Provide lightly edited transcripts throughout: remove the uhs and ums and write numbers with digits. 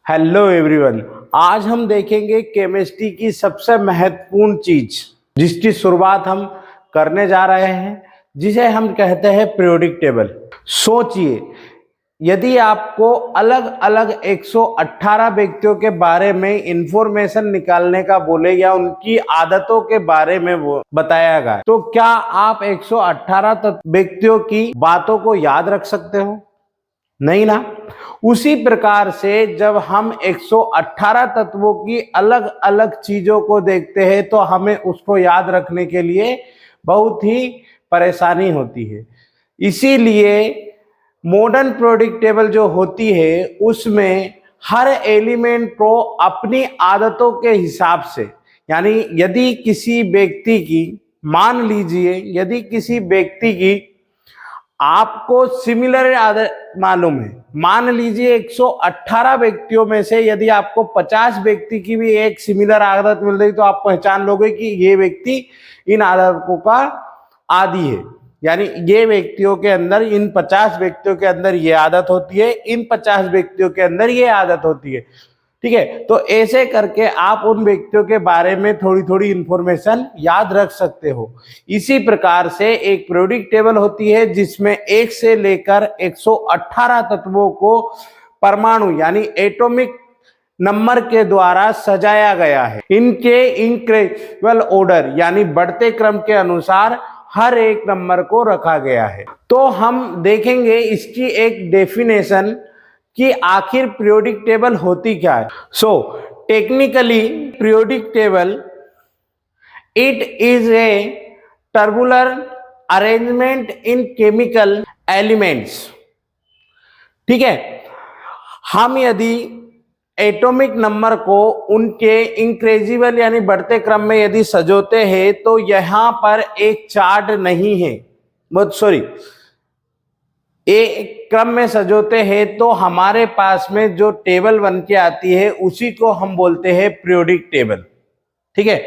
Hello everyone. आज हम देखेंगे केमिस्ट्री की सबसे महत्वपूर्ण चीज जिसकी शुरुआत हम करने जा रहे हैं, जिसे हम कहते हैं पीरियोडिक टेबल। सोचिए, यदि आपको अलग अलग 118 व्यक्तियों के बारे में इंफॉर्मेशन निकालने का बोले या उनकी आदतों के बारे में वो बताया गया, तो क्या आप 118 व्यक्तियों की बातों को याद रख सकते हो? नहीं ना। उसी प्रकार से जब हम 118 तत्वों की अलग अलग चीजों को देखते हैं तो हमें उसको याद रखने के लिए बहुत ही परेशानी होती है। इसीलिए मॉडर्न पीरियोडिक टेबल जो होती है उसमें हर एलिमेंट को अपनी आदतों के हिसाब से, यानी यदि किसी व्यक्ति की, मान लीजिए यदि किसी व्यक्ति की आपको सिमिलर आदत मालूम है, मान लीजिए 118 व्यक्तियों में से यदि आपको 50 व्यक्ति की भी एक सिमिलर आदत मिल रही तो आप पहचान लोगे कि ये व्यक्ति इन आदतों का आदी है। यानी ये व्यक्तियों के अंदर, इन 50 व्यक्तियों के अंदर ये आदत होती है, इन 50 व्यक्तियों के अंदर ये आदत होती है। ठीक है, तो ऐसे करके आप उन व्यक्तियों के बारे में थोड़ी थोड़ी इंफॉर्मेशन याद रख सकते हो। इसी प्रकार से एक पीरियोडिक टेबल होती है जिसमें 1 से लेकर 118 तत्वों को परमाणु यानी एटॉमिक नंबर के द्वारा सजाया गया है। इनके इंक्रीजिबल ऑर्डर यानी बढ़ते क्रम के अनुसार हर एक नंबर को रखा गया है। तो हम देखेंगे इसकी एक डेफिनेशन कि आखिर पीरियोडिक टेबल होती क्या है। So technically periodic table it is a tabular arrangement in chemical elements. ठीक है, हम यदि एटॉमिक नंबर को उनके इंक्रीजिबल यानी बढ़ते क्रम में यदि सजोते हैं तो यहां पर एक चार्ट नहीं है, बहुत सॉरी, एक क्रम में सजोते हैं तो हमारे पास में जो टेबल बन के आती है उसी को हम बोलते हैं पीरियोडिक टेबल। ठीक है,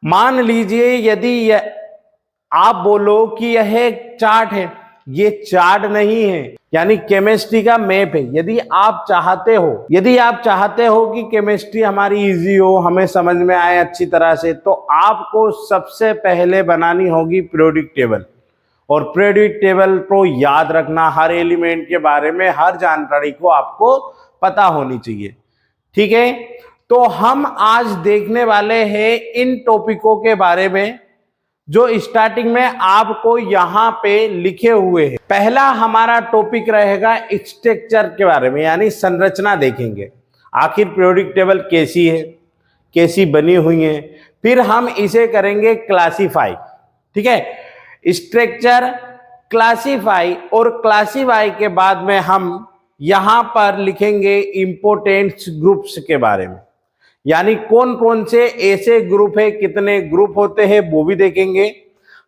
मान लीजिए यदि आप बोलो कि यह एक चार्ट है, ये चार्ट नहीं है, यानी केमिस्ट्री का मैप है। यदि आप चाहते हो कि केमिस्ट्री हमारी इजी हो, हमें समझ में आए अच्छी तरह से, तो आपको सबसे पहले बनानी होगी पीरियोडिक टेबल। और पीरियोडिक टेबल को याद रखना, हर एलिमेंट के बारे में हर जानकारी को आपको पता होनी चाहिए। ठीक है, तो हम आज देखने वाले हैं इन टॉपिकों के बारे में जो स्टार्टिंग में आपको यहाँ पे लिखे हुए हैं। पहला हमारा टॉपिक रहेगा स्ट्रक्चर के बारे में, यानी संरचना देखेंगे, आखिर पीरियोडिक टेबल कैसी है, कैसी बनी हुई है। फिर हम इसे करेंगे क्लासीफाई। ठीक है, स्ट्रक्चर, क्लासीफाई, और क्लासीफाई के बाद में हम यहां पर लिखेंगे इंपॉर्टेंट ग्रुप्स के बारे में, यानी कौन कौन से ऐसे ग्रुप है, कितने ग्रुप होते हैं वो भी देखेंगे।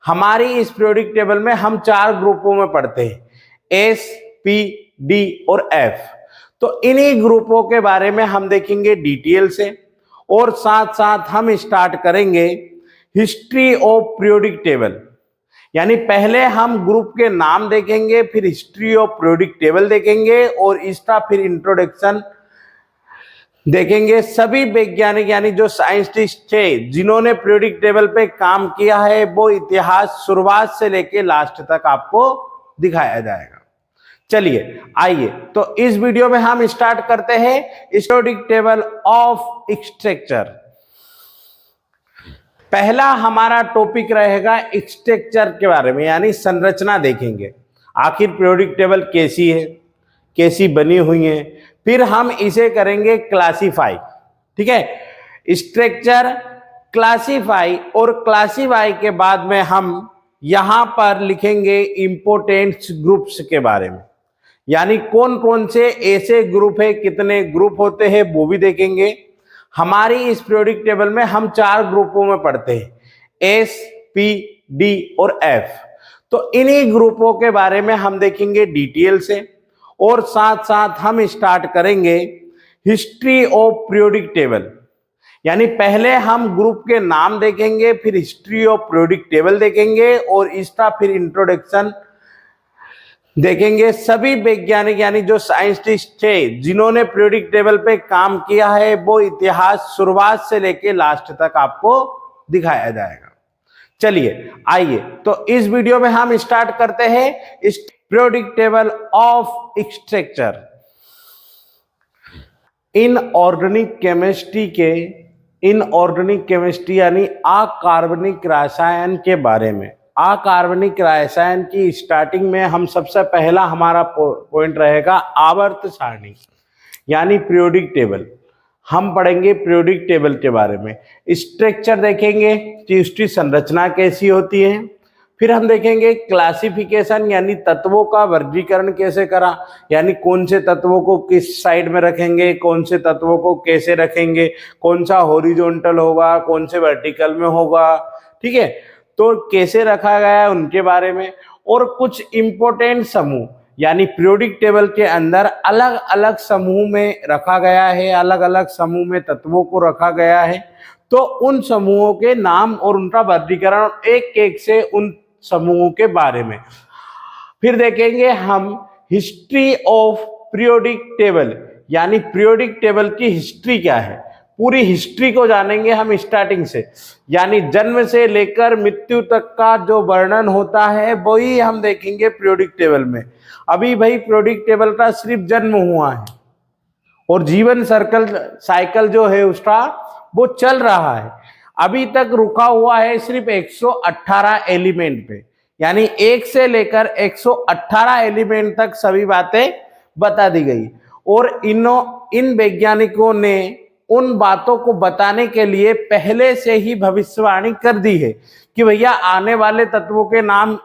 हमारी इस पीरियोडिक टेबल में हम 4 ग्रुपों में पढ़ते हैं, एस, पी, डी और एफ। तो इन्हीं ग्रुपों के बारे में हम देखेंगे डिटेल से, और साथ साथ हम स्टार्ट करेंगे हिस्ट्री ऑफ पीरियोडिक टेबल। यानी पहले हम ग्रुप के नाम देखेंगे, फिर हिस्ट्री ऑफ पीरियोडिक टेबल देखेंगे, और इसका फिर इंट्रोडक्शन देखेंगे। सभी वैज्ञानिक यानी जो साइंटिस्ट थे जिन्होंने पीरियोडिक टेबल पे काम किया है वो इतिहास शुरुआत से लेके लास्ट तक आपको दिखाया जाएगा। चलिए आइए, तो इस वीडियो में हम स्टार्ट करते हैं पीरियोडिक टेबल ऑफ स्ट्रक्चर। पहला हमारा टॉपिक रहेगा स्ट्रक्चर के बारे में, यानी संरचना देखेंगे, आखिर पीरियोडिक टेबल कैसी है, कैसी बनी हुई है। फिर हम इसे करेंगे क्लासीफाई। ठीक है, स्ट्रक्चर, क्लासीफाई, और क्लासीफाई के बाद में हम यहां पर लिखेंगे इंपॉर्टेंट ग्रुप्स के बारे में, यानी कौन कौन से ऐसे ग्रुप है, कितने ग्रुप होते हैं वो भी देखेंगे। हमारी इस पीरियोडिक टेबल में हम 4 ग्रुपों में पढ़ते हैं, एस, पी, डी और एफ। तो इन्हीं ग्रुपों के बारे में हम देखेंगे डिटेल से, और साथ साथ हम स्टार्ट करेंगे हिस्ट्री ऑफ पीरियोडिक टेबल। यानी पहले हम ग्रुप के नाम देखेंगे, फिर हिस्ट्री ऑफ पीरियोडिक टेबल देखेंगे, और इसका फिर इंट्रोडक्शन देखेंगे सभी वैज्ञानिक यानी जो साइंटिस्ट थे जिन्होंने पीरियोडिक टेबल पे काम किया है वो इतिहास शुरुआत से लेके लास्ट तक आपको दिखाया जाएगा। चलिए आइए तो इस वीडियो में हम स्टार्ट करते हैं इस periodic table of structure. Inorganic chemistry यानी अकार्बनिक रसायन के बारे में। अकार्बनिक रसायन की स्टार्टिंग में हम सबसे पहला हमारा पॉइंट रहेगा आवर्त सारणी यानी पीरियोडिक टेबल। हम पढ़ेंगे पीरियोडिक टेबल के बारे में, स्ट्रक्चर देखेंगे कि उसकी संरचना कैसी होती है। फिर हम देखेंगे क्लासिफिकेशन यानी तत्वों का वर्गीकरण कैसे करा, यानी कौन से तत्वों को किस साइड में रखेंगे, कौन से तत्वों को कैसे रखेंगे, कौन सा हॉरिजॉन्टल होगा, कौन से वर्टिकल में होगा, ठीक है, तो कैसे रखा गया है उनके बारे में। और कुछ इंपॉर्टेंट समूह यानी पीरियोडिक टेबल के अंदर अलग अलग समूह में रखा गया है, अलग अलग समूह में तत्वों को रखा गया है, तो उन समूहों के नाम और उनका वर्गीकरण एक एक से उन समूहों के बारे में। फिर देखेंगे हम हिस्ट्री ऑफ पीरियोडिक टेबल यानी पीरियोडिक टेबल की हिस्ट्री क्या है, पूरी हिस्ट्री को जानेंगे हम स्टार्टिंग से, यानी जन्म से लेकर मृत्यु तक का जो वर्णन होता है वही हम देखेंगे पीरियोडिक टेबल में। अभी भाई पीरियोडिक टेबल का सिर्फ जन्म हुआ है और जीवन साइकिल जो है उसका वो चल रहा है, अभी तक रुका हुआ है सिर्फ 118 एलिमेंट पे, यानी 1 से लेकर 118 एलिमेंट तक सभी बातें बता दी गई। और इन वैज्ञानिकों ने उन बातों को बताने के लिए पहले से ही भविष्यवाणी कर दी है कि भैया आने वाले तत्वों के नाम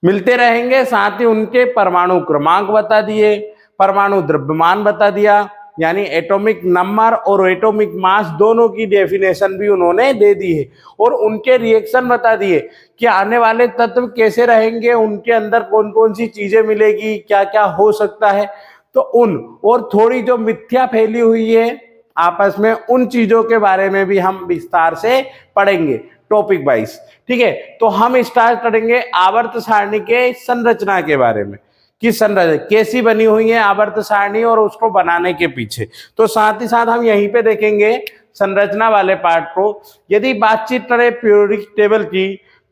मिलते रहेंगे, साथ ही उनके परमाणु क्रमांक बता दिए, परमाणु द्रव्यमान बता दिया, यानी एटॉमिक नंबर और एटॉमिक मास दोनों की डेफिनेशन भी उन्होंने दे दी है, और उनके रिएक्शन बता दिए कि आने वाले तत्व कैसे रहेंगे, उनके अंदर कौन कौन सी चीजें मिलेगी, क्या क्या हो सकता है। तो उन और थोड़ी जो मिथ्या फैली हुई है आपस में उन चीजों के बारे में भी हम विस्तार से पढ़ेंगे टॉपिक वाइज, ठीक है। तो हम स्टार्ट करेंगे आवर्त सारणी के संरचना के बारे में कि संरचना कैसी बनी हुई है आवर्त सारणी और उसको बनाने के पीछे। तो साथ ही साथ हम यहीं पे देखेंगे संरचना वाले पार्ट को। यदि बातचीत करें पीरियोडिक टेबल की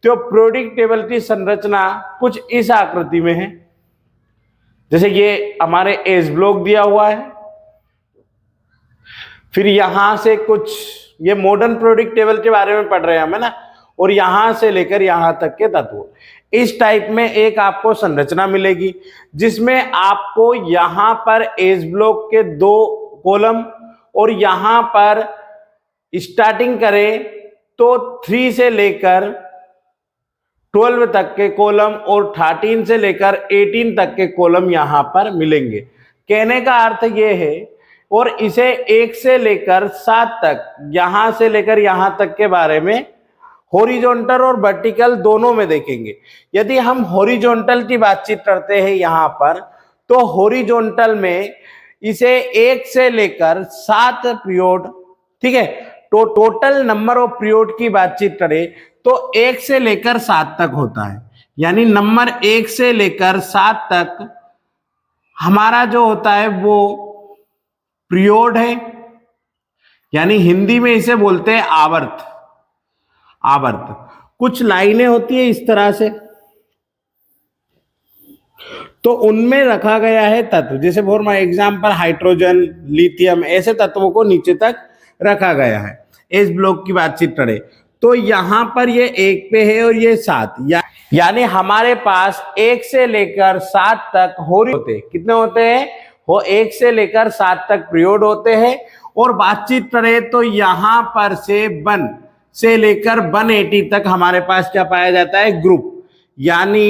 तो पीरियोडिक टेबल की संरचना कुछ इस आकृति में है, जैसे ये हमारे एज ब्लॉक दिया हुआ है, फिर यहां से कुछ ये मॉडर्न पीरियोडिक टेबल के बारे में पढ़ रहे हैं हम, है ना, और यहां से लेकर यहां तक के तत्व इस टाइप में एक आपको संरचना मिलेगी, जिसमें आपको यहां पर एज ब्लॉक के 2 कॉलम और यहां पर स्टार्टिंग करें तो 3 से लेकर 12 तक के कॉलम और 13 से लेकर 18 तक के कॉलम यहां पर मिलेंगे। कहने का अर्थ यह है, और इसे 1 से लेकर 7 तक यहां से लेकर यहां तक के बारे में हॉरिजॉन्टल और वर्टिकल दोनों में देखेंगे। यदि हम हॉरिजॉन्टल की बातचीत करते हैं यहां पर, तो हॉरिजॉन्टल में इसे 1 से लेकर 7 पीरियड, ठीक है, तो टोटल नंबर ऑफ पीरियड की बातचीत करें तो 1 से लेकर 7 तक होता है, यानी नंबर 1 से लेकर 7 तक हमारा जो होता है वो पीरियड है, यानी हिंदी में इसे बोलते हैं आवर्त। आवर्त कुछ लाइनें होती है इस तरह से, तो उनमें रखा गया है तत्व, जैसे for my example hydrogen, lithium, ऐसे तत्वों को नीचे तक रखा गया है। एस ब्लॉक की बातचीत करें तो यहां पर ये 1 पे है और ये 7, यानी हमारे पास 1 से लेकर 7 तक होते कितने होते हैं, वो 1 से लेकर 7 तक पीरियड होते हैं। और बातचीत करें तो यहां पर से 1 से लेकर 180 तक हमारे पास क्या पाया जाता है, ग्रुप, यानी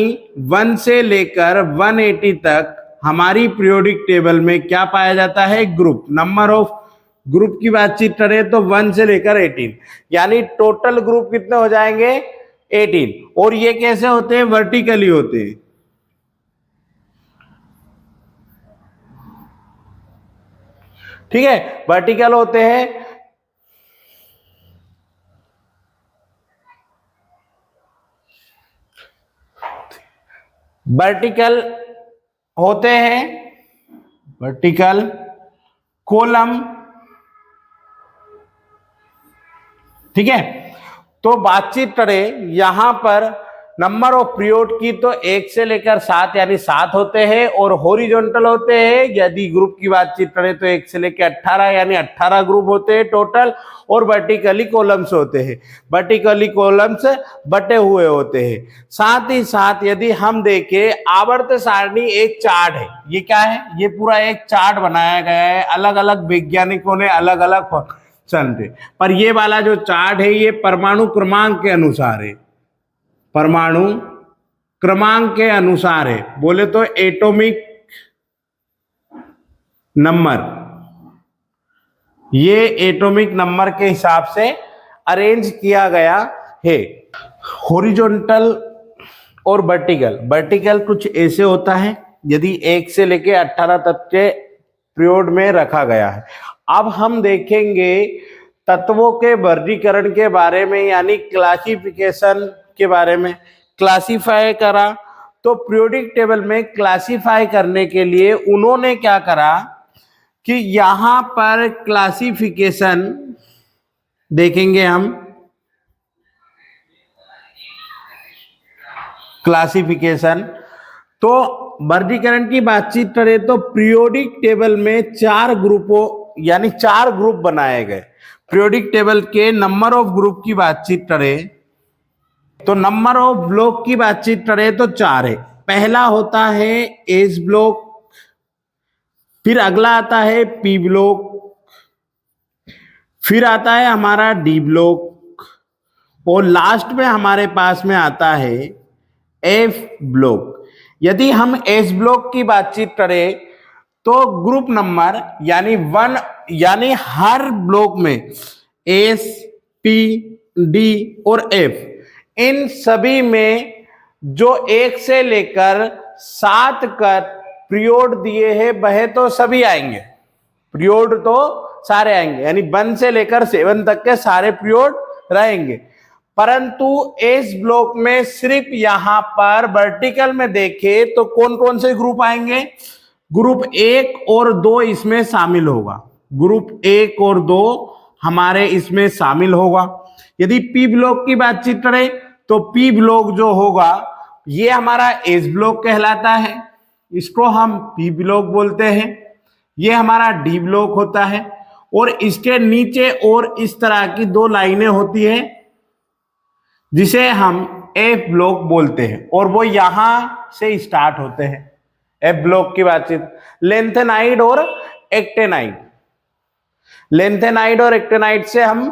1 से लेकर 180 तक हमारी पीरियोडिक टेबल में क्या पाया जाता है, ग्रुप। नंबर ऑफ ग्रुप की बातचीत करें तो 1 से लेकर 18, यानी टोटल ग्रुप कितने हो जाएंगे, 18। और ये कैसे होते हैं, वर्टिकली होते हैं, ठीक है, वर्टिकल होते हैं। वर्टिकल होते हैं, वर्टिकल कॉलम, ठीक है। तो बातचीत करें यहां पर नंबर ऑफ पीरियड की, तो 1 से लेकर 7 यानी 7 होते हैं, और हॉरिजॉन्टल होते हैं यदि ग्रुप की बातचीत करें तो 1 से लेकर 18 यानी 18 ग्रुप होते हैं टोटल, और वर्टिकली कॉलम्स होते हैं, वर्टिकली कॉलम्स बटे हुए होते हैं। साथ ही साथ यदि हम देखें आवर्त सारणी एक चार्ट है, ये क्या है, ये पूरा एक चार्ट बनाया गया है, अलग अलग वैज्ञानिकों ने अलग अलग फंक्शन थे, पर ये वाला जो चार्ट है ये परमाणु क्रमांक के अनुसार है, परमाणु क्रमांक के अनुसार है, बोले तो एटॉमिक नंबर, ये एटॉमिक नंबर के हिसाब से अरेंज किया गया है। हॉरिजॉन्टल और वर्टिकल, वर्टिकल कुछ ऐसे होता है यदि 1 से लेके 18 तक के पीरियड में रखा गया है। अब हम देखेंगे तत्वों के वर्गीकरण के बारे में, यानी क्लासिफिकेशन के बारे में। क्लासिफाई करा तो पीरियोडिक टेबल में क्लासिफाई करने के लिए उन्होंने क्या करा कि यहां पर क्लासिफिकेशन देखेंगे हम, क्लासिफिकेशन तो वर्गीकरण की बातचीत करें तो पीरियोडिक टेबल में 4 ग्रुपों यानी 4 ग्रुप बनाए गए। पीरियोडिक टेबल के नंबर ऑफ ग्रुप की बातचीत करें तो नंबर ऑफ ब्लॉक की बातचीत करें तो 4 है। पहला होता है एस ब्लॉक, फिर अगला आता है पी ब्लॉक, फिर आता है हमारा डी ब्लॉक, और लास्ट में हमारे पास में आता है एफ ब्लॉक। यदि हम एस ब्लॉक की बातचीत करें तो ग्रुप नंबर यानी 1 यानी हर ब्लॉक में एस, पी, डी और एफ, इन सभी में जो 1 से लेकर 7 का पीरियड दिए हैं वह तो सभी आएंगे, पीरियड तो सारे आएंगे, यानी 1 से लेकर 7 तक के सारे पीरियड रहेंगे। परंतु इस ब्लॉक में सिर्फ यहां पर वर्टिकल में देखें तो कौन कौन से ग्रुप आएंगे, ग्रुप 1 और 2 इसमें शामिल होगा, ग्रुप 1 और 2 हमारे इसमें शामिल होगा। यदि पी ब्लॉक की बातचीत करें तो पी ब्लॉक जो होगा ये हमारा एस ब्लॉक कहलाता है, इसको हम पी ब्लॉक बोलते हैं। ये हमारा डी ब्लॉक होता है, और इसके नीचे और इस तरह की 2 लाइनें होती है जिसे हम एफ ब्लॉक बोलते हैं, और वो यहां से स्टार्ट होते हैं। एफ ब्लॉक की बातचीत लेंथेनाइड और एक्टेनाइड, लेंथेनाइड और एक्टेनाइड से हम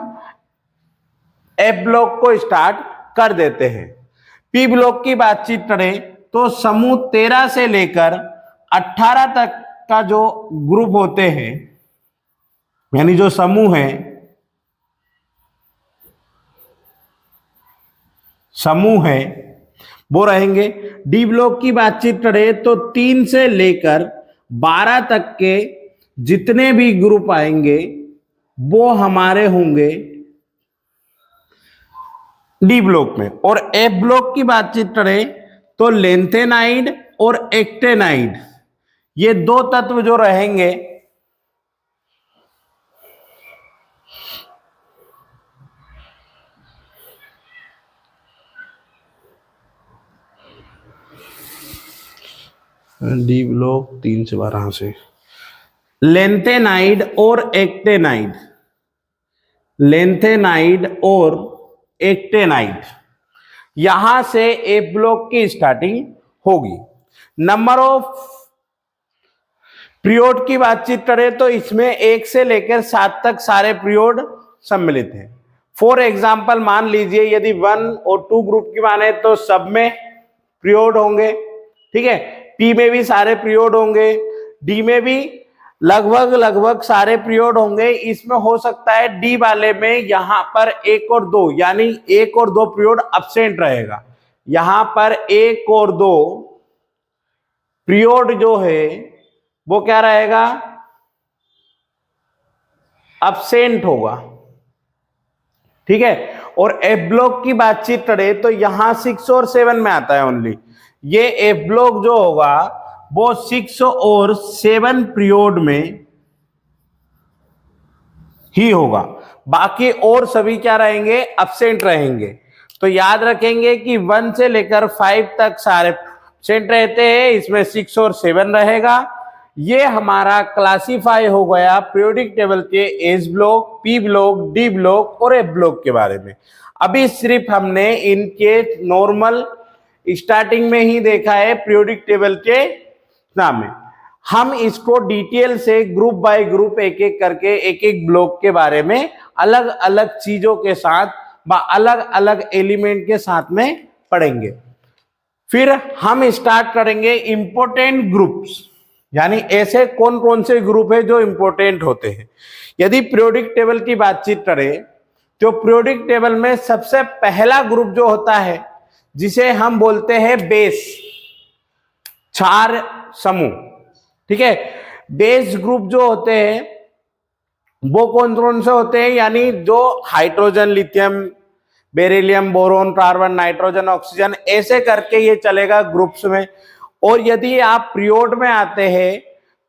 एफ ब्लॉक को स्टार्ट कर देते हैं। पी ब्लॉक की बातचीत करें तो समूह 13 से लेकर 18 तक का जो ग्रुप होते हैं, यानी जो समूह है, समूह है वो रहेंगे। डी ब्लॉक की बातचीत करें तो 3 से लेकर 12 तक के जितने भी ग्रुप आएंगे वो हमारे होंगे डी ब्लॉक में। और एफ ब्लॉक की बातचीत करें तो लेंथेनाइड और एक्टेनाइड, ये 2 तत्व जो रहेंगे डी ब्लॉक 3 से 12 से लेंथेनाइड और एक्टेनाइड, लेंथेनाइड और एक्टेनाइड, यहां से एफ ब्लॉक की स्टार्टिंग होगी। नंबर ऑफ पीरियड की बातचीत करें तो इसमें 1 से लेकर 7 तक सारे पीरियड सम्मिलित हैं। फॉर एग्जाम्पल मान लीजिए यदि 1 और 2 ग्रुप की माने तो सब में पीरियड होंगे, ठीक है। पी में भी सारे पीरियड होंगे, डी में भी लगभग सारे पीरियड होंगे। इसमें हो सकता है डी वाले में यहां पर 1 और 2 यानी 1 और 2 पीरियड अब्सेंट रहेगा, यहां पर 1 और 2 पीरियड जो है वो क्या रहेगा, अब्सेंट होगा, ठीक है। और एफ ब्लॉक की बातचीत करें तो यहां 6 और 7 में आता है ओनली, ये एफ ब्लॉक जो होगा वो 6 और 7 पीरियड में ही होगा, बाकी और सभी क्या रहेंगे, एब्सेंट रहेंगे। तो याद रखेंगे कि 1 से लेकर 5 तक सारे एब्सेंट रहते हैं, इसमें 6 और 7 रहेगा। ये हमारा क्लासीफाई हो गया पीरियोडिक टेबल के S block, P block, D block और एफ ब्लॉक के बारे में। अभी सिर्फ हमने इनके नॉर्मल स्टार्टिंग में ही देखा है पीरियोडिक टेबल के नाम में। हम इसको डिटेल से ग्रुप बाय ग्रुप एक एक करके एक एक ब्लॉक के बारे में अलग अलग चीजों के साथ अलग अलग एलिमेंट के साथ में पढ़ेंगे। फिर हम स्टार्ट करेंगे इंपॉर्टेंट ग्रुप्स, यानी ऐसे कौन कौन से ग्रुप है जो इंपॉर्टेंट होते हैं। यदि पीरियोडिक टेबल की बातचीत करें तो पीरियोडिक टेबल में सबसे पहला ग्रुप जो होता है जिसे हम बोलते हैं बेस, 4 समूह। ठीक है, बेस ग्रुप जो होते हैं वो कौन कौन से होते हैं, यानी जो hydrogen, lithium, beryllium, boron, carbon, nitrogen, oxygen, ऐसे करके ये चलेगा ग्रुप्स में। और यदि आप पीरियड में आते हैं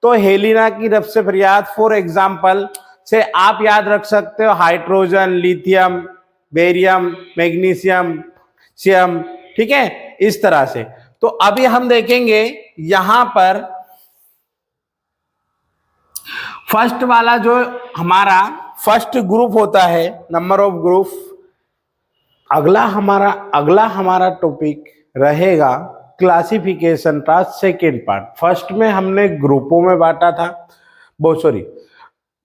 तो हेलिना की तरफ से प्रयास फॉर एग्जाम्पल से आप याद रख सकते हो hydrogen, lithium, barium, magnesium, Siem. ठीक है, इस तरह से। तो अभी हम देखेंगे यहां पर फर्स्ट वाला जो हमारा फर्स्ट ग्रुप होता है, नंबर ऑफ ग्रुप। अगला हमारा टॉपिक रहेगा क्लासिफिकेशन का सेकेंड पार्ट। फर्स्ट में हमने ग्रुपों में बांटा था,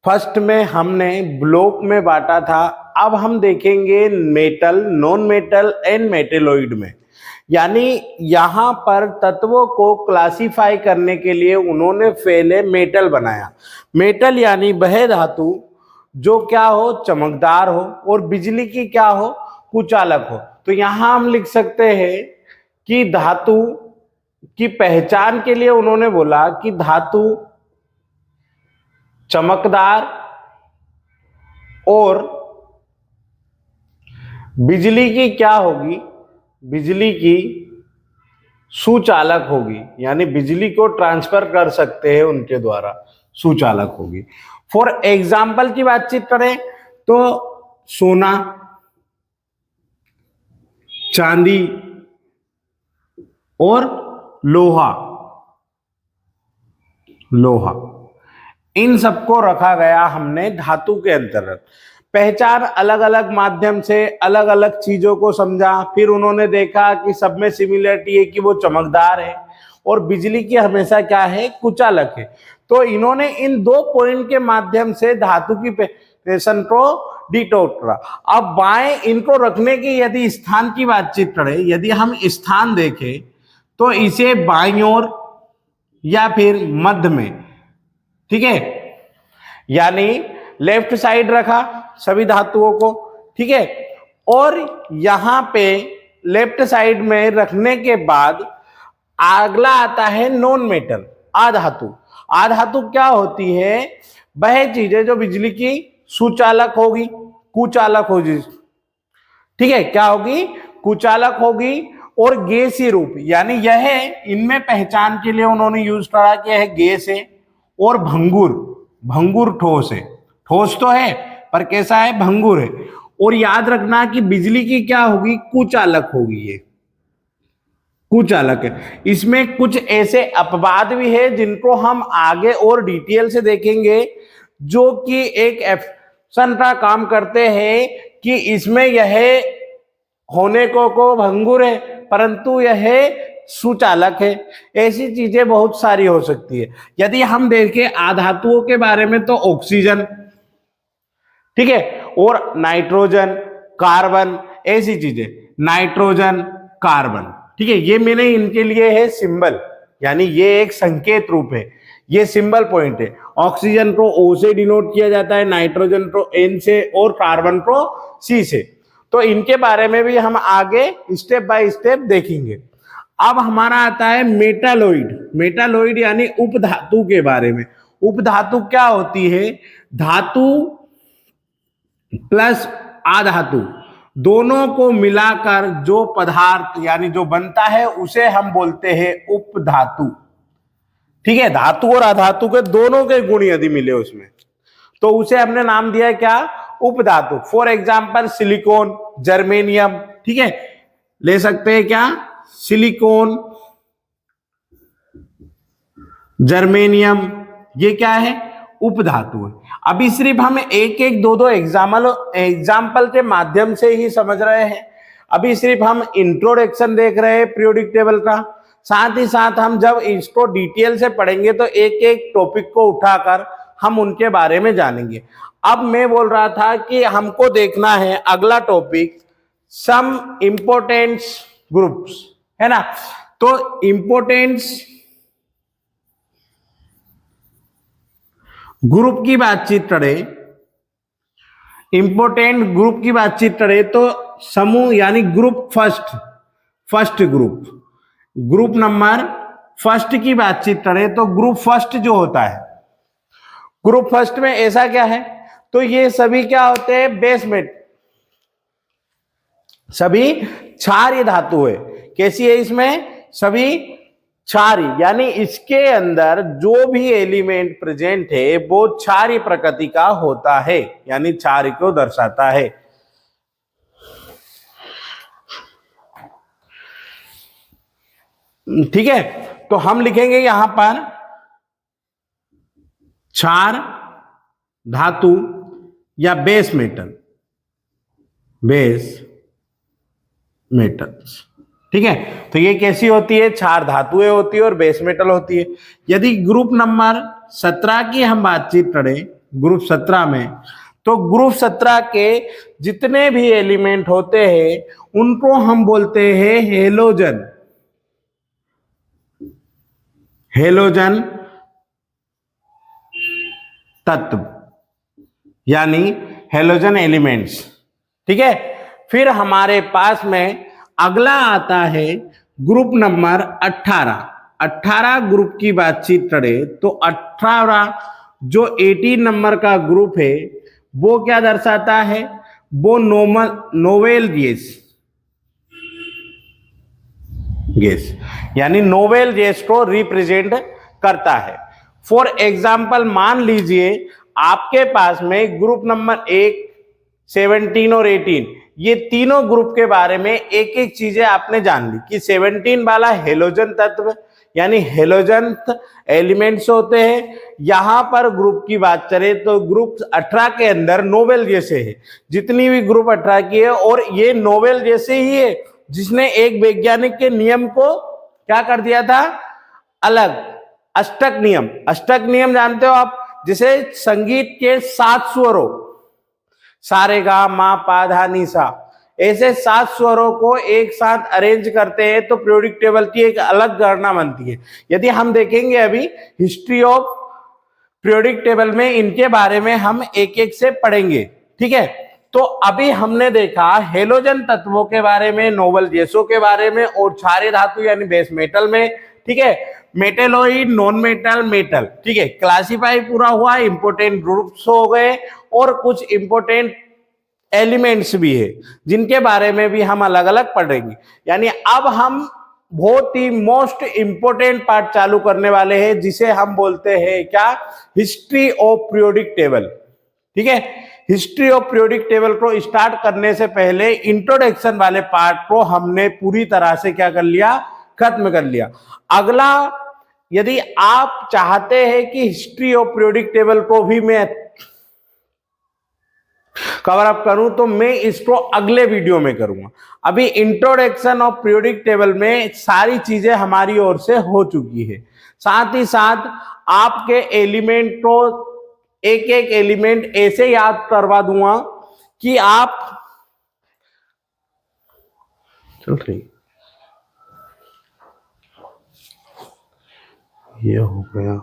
फर्स्ट में हमने ब्लॉक में बांटा था। अब हम देखेंगे metal, non metal and metalloid में। यानी यहां पर तत्वों को क्लासिफाई करने के लिए उन्होंने पहले मेटल बनाया। मेटल यानी वह धातु जो क्या हो, चमकदार हो और बिजली की क्या हो, कुचालक हो। तो यहां हम लिख सकते हैं कि धातु की पहचान के लिए उन्होंने बोला कि धातु चमकदार और बिजली की क्या होगी, बिजली की सुचालक होगी, यानी बिजली को ट्रांसफर कर सकते हैं उनके द्वारा, सुचालक होगी। फॉर एग्जाम्पल की बातचीत करें तो सोना, चांदी और लोहा, इन सबको रखा गया हमने धातु के अंतर्गत। पहचान अलग अलग माध्यम से अलग अलग चीजों को समझा। फिर उन्होंने देखा कि सब में सिमिलरिटी है कि वो चमकदार है और बिजली की हमेशा क्या है, कुचालक है। तो इन्होंने इन 2 पॉइंट के माध्यम से धातु की पहचान को डिटोट करा। अब बाएं इनको रखने की यदि स्थान की बातचीत करें, यदि हम स्थान देखें तो इसे बाईं ओर या फिर मध्य में, ठीक है, यानी लेफ्ट साइड रखा सभी धातुओं को। ठीक है, और यहां पे लेफ्ट साइड में रखने के बाद अगला आता है नॉन मेटल, आधातु। आधातु क्या होती है, वह चीजें जो बिजली की सुचालक होगी, कुचालक होगी। ठीक है, क्या होगी, कुचालक होगी और गैसीय रूप, यानी यह इनमें पहचान के लिए उन्होंने यूज करा कि यह गैस है और भंगुर ठोस है। ठोस तो है पर कैसा है, भंगुर है। और याद रखना कि बिजली की क्या होगी, कुचालक होगी, ये कुचालक है। इसमें कुछ ऐसे अपवाद भी है जिनको हम आगे और डिटेल से देखेंगे, जो कि एक एक्शन का काम करते हैं कि इसमें यह होने को भंगुर है परंतु यह सुचालक है। ऐसी चीजें बहुत सारी हो सकती है। यदि हम देखें आधातुओं के बारे में तो ऑक्सीजन, ठीक है, और नाइट्रोजन, कार्बन, ऐसी चीजें, नाइट्रोजन, कार्बन। ठीक है, ये मैंने इनके लिए है सिंबल, यानी ये एक संकेत रूप है, ये सिंबल पॉइंट है। ऑक्सीजन को O से डिनोट किया जाता है, नाइट्रोजन को N से और कार्बन को C से। तो इनके बारे में भी हम आगे स्टेप बाय स्टेप देखेंगे। अब हमारा आता है मेटालॉइड। मेटालॉइड यानी उपधातु के बारे में। उपधातु क्या होती है, धातु प्लस आधातु दोनों को मिलाकर जो पदार्थ यानी जो बनता है उसे हम बोलते हैं उपधातु। ठीक है, धातु और अधातु के दोनों के गुण यदि मिले उसमें तो उसे हमने नाम दिया क्या, उपधातु। फॉर एग्जाम्पल सिलिकॉन, जर्मेनियम, ठीक है, ले सकते हैं क्या, सिलिकॉन, जर्मेनियम, ये क्या है, उपधातु है। अभी सिर्फ हम एक एक दो दो एग्जाम्पल के माध्यम से ही समझ रहे हैं। अभी सिर्फ हम इंट्रोडक्शन देख रहे हैं पीरियोडिक टेबल का, साथ ही साथ हम जब इसको डिटेल से पढ़ेंगे तो एक एक टॉपिक को उठाकर हम उनके बारे में जानेंगे। अब मैं बोल रहा था कि हमको देखना है अगला टॉपिक, सम इंपोर्टेंस ग्रुप्स, है ना। तो इंपोर्टेंस ग्रुप की बातचीत करें, इंपोर्टेंट ग्रुप की बातचीत करें तो समूह यानी group first group number first की बातचीत करें तो ग्रुप फर्स्ट जो होता है, ग्रुप फर्स्ट में ऐसा क्या है, तो ये सभी क्या होते हैं, बेस मेटल, सभी क्षारीय धातु है। कैसी है, इसमें सभी क्षारीय, यानी इसके अंदर जो भी एलिमेंट प्रेजेंट है वो क्षारीय प्रकृति का होता है, यानी क्षारीय को दर्शाता है। ठीक है, तो हम लिखेंगे यहां पर क्षार धातु या बेस मेटल्स। ठीक है, तो ये कैसी होती है, क्षार धातुएं होती है और बेस मेटल होती है। यदि ग्रुप नंबर 17 की हम बातचीत करें, ग्रुप 17 में, तो ग्रुप 17 के जितने भी एलिमेंट होते हैं उनको हम बोलते हैं हेलोजन तत्व, यानी हेलोजन एलिमेंट्स। ठीक है, फिर हमारे पास में अगला आता है ग्रुप नंबर 18 ग्रुप की बातचीत करें तो 18 जो 18 नंबर का ग्रुप है वो क्या दर्शाता है, वो नोवेल गैस यानी नोवेल गैस को रिप्रेजेंट करता है। फॉर एग्जाम्पल मान लीजिए आपके पास में ग्रुप नंबर 1, 17 और 18, ये तीनों ग्रुप के बारे में एक एक चीजें आपने जान ली कि 17 वाला हेलोजन तत्व यानी हेलोजन एलिमेंट्स होते हैं। यहां पर ग्रुप की बात करें तो ग्रुप 18 के अंदर नोवेल जैसे है, जितनी भी ग्रुप 18 की है, और ये नोवेल जैसे ही है जिसने एक वैज्ञानिक के नियम को क्या कर दिया था, अलग। अष्टक नियम जानते हो आप, जिसे संगीत के 7 स्वरों, सारे गा मा पा धा नी सा, ऐसे 7 स्वरों को एक साथ अरेंज करते हैं तो पीरियोडिक टेबल की एक अलग गणना बनती है। यदि हम देखेंगे अभी हिस्ट्री ऑफ पीरियोडिक टेबल में इनके बारे में हम एक एक से पढ़ेंगे। ठीक है, तो अभी हमने देखा हेलोजन तत्वों के बारे में, नोबल गैसों के बारे में और क्षारीय धातु यानी बेस मेटल में। ठीक है, मेटेलॉइड, नॉन मेटल, मेटल। ठीक है, क्लासिफाई पूरा हुआ, इंपोर्टेंट ग्रुप्स हो गए और कुछ इंपोर्टेंट एलिमेंट्स भी है जिनके बारे में भी हम अलग अलग पढ़ेंगे। यानी अब हम बहुत ही मोस्ट इंपोर्टेंट पार्ट चालू करने वाले हैं जिसे हम बोलते हैं क्या, हिस्ट्री ऑफ पीरियोडिक टेबल। ठीक है, हिस्ट्री ऑफ पीरियोडिक टेबल को स्टार्ट करने से पहले इंट्रोडक्शन वाले पार्ट को हमने पूरी तरह से क्या कर लिया, खत्म कर लिया। अगला यदि आप चाहते हैं कि हिस्ट्री ऑफ पीरियोडिक टेबल को भी मैं कवर अप करूं तो मैं इसको अगले वीडियो में करूंगा। अभी इंट्रोडक्शन ऑफ पीरियोडिक टेबल में सारी चीजें हमारी ओर से हो चुकी है। साथ ही साथ आपके एलिमेंट को एक एक एलिमेंट ऐसे याद करवा दूंगा कि आप चल रही, ये हो गया।